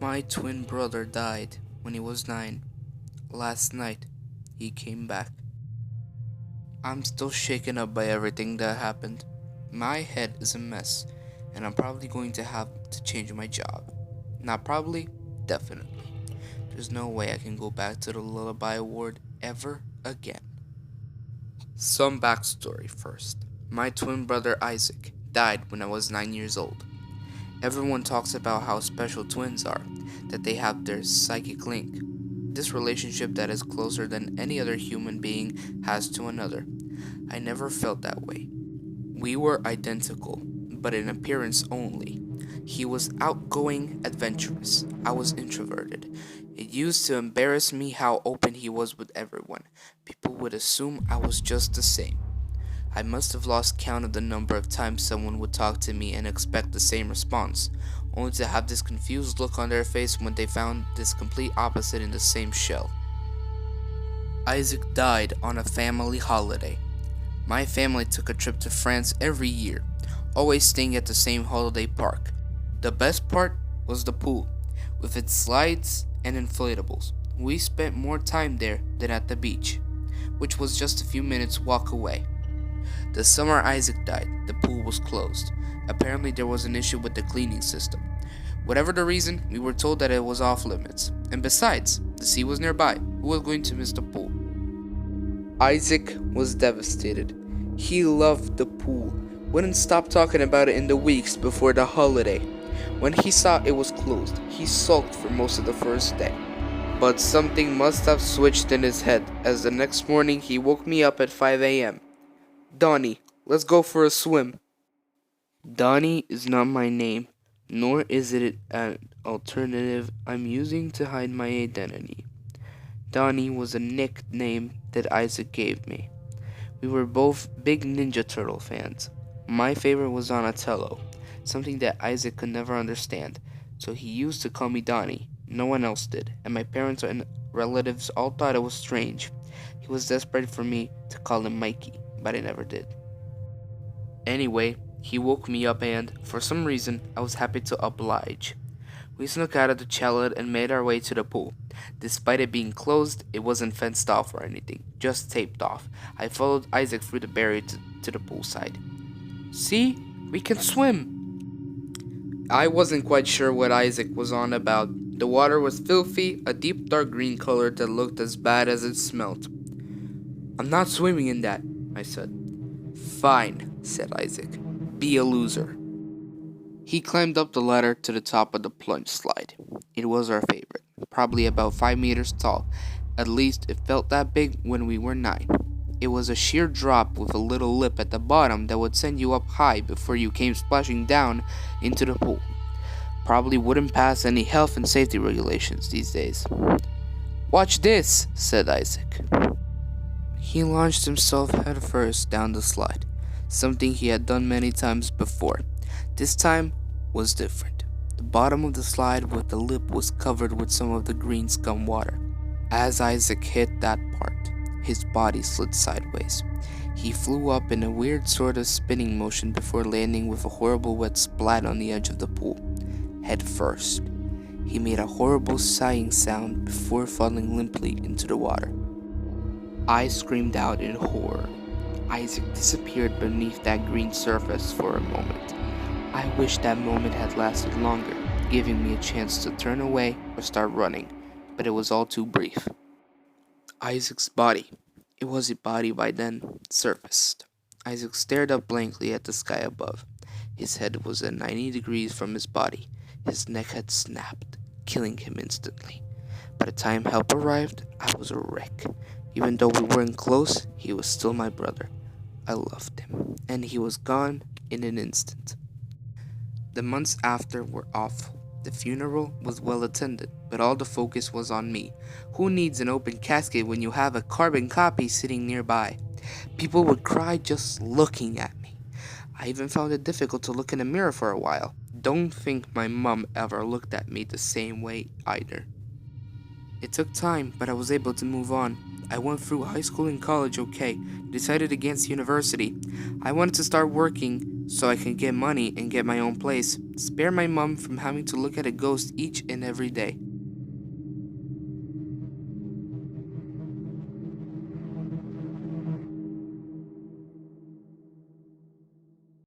My twin brother died when he was 9. Last night, he came back. I'm still shaken up by everything that happened. My head is a mess, and I'm probably going to have to change my job. Not probably, definitely. There's no way I can go back to the Lullaby Award ever again. Some backstory first. My twin brother Isaac died when I was 9 years old. Everyone talks about how special twins are, that they have their psychic link, this relationship that is closer than any other human being has to another. I never felt that way. We were identical, but in appearance only. He was outgoing, adventurous. I was introverted. It used to embarrass me how open he was with everyone. People would assume I was just the same. I must have lost count of the number of times someone would talk to me and expect the same response, only to have this confused look on their face when they found this complete opposite in the same shell. Isaac died on a family holiday. My family took a trip to France every year, always staying at the same holiday park. The best part was the pool, with its slides and inflatables. We spent more time there than at the beach, which was just a few minutes walk away. The summer Isaac died, the pool was closed. Apparently there was an issue with the cleaning system. Whatever the reason, we were told that it was off limits. And besides, the sea was nearby. Who was going to miss the pool? Isaac was devastated. He loved the pool. Wouldn't stop talking about it in the weeks before the holiday. When he saw it was closed, he sulked for most of the first day. But something must have switched in his head, as the next morning he woke me up at 5 a.m. Donnie, let's go for a swim. Donnie is not my name, nor is it an alternative I'm using to hide my identity. Donnie was a nickname that Isaac gave me. We were both big Ninja Turtle fans. My favorite was Donatello, something that Isaac could never understand, so he used to call me Donnie. No one else did, and my parents and relatives all thought it was strange. He was desperate for me to call him Mikey, but I never did. Anyway, he woke me up and, for some reason, I was happy to oblige. We snuck out of the chalet and made our way to the pool. Despite it being closed, it wasn't fenced off or anything, just taped off. I followed Isaac through the barrier to the poolside. See? We can swim! I wasn't quite sure what Isaac was on about. The water was filthy, a deep dark green color that looked as bad as it smelt. I'm not swimming in that, I said. Fine, said Isaac. Be a loser. He climbed up the ladder to the top of the plunge slide. It was our favorite, probably about 5 meters tall. At least it felt that big when we were 9. It was a sheer drop with a little lip at the bottom that would send you up high before you came splashing down into the pool. Probably wouldn't pass any health and safety regulations these days. Watch this, said Isaac. He launched himself headfirst down the slide, something he had done many times before. This time was different. The bottom of the slide with the lip was covered with some of the green scum water. As Isaac hit that part, his body slid sideways. He flew up in a weird sort of spinning motion before landing with a horrible wet splat on the edge of the pool, head first. He made a horrible sighing sound before falling limply into the water. I screamed out in horror. Isaac disappeared beneath that green surface for a moment. I wish that moment had lasted longer, giving me a chance to turn away or start running, but it was all too brief. Isaac's body, it was a body by then, surfaced. Isaac stared up blankly at the sky above. His head was at 90 degrees from his body. His neck had snapped, killing him instantly. By the time help arrived, I was a wreck. Even though we weren't close, he was still my brother. I loved him, and he was gone in an instant. The months after were awful. The funeral was well attended, but all the focus was on me. Who needs an open casket when you have a carbon copy sitting nearby? People would cry just looking at me. I even found it difficult to look in a mirror for a while. Don't think my mom ever looked at me the same way either. It took time, but I was able to move on. I went through high school and college okay, decided against university. I wanted to start working so I can get money and get my own place, spare my mom from having to look at a ghost each and every day.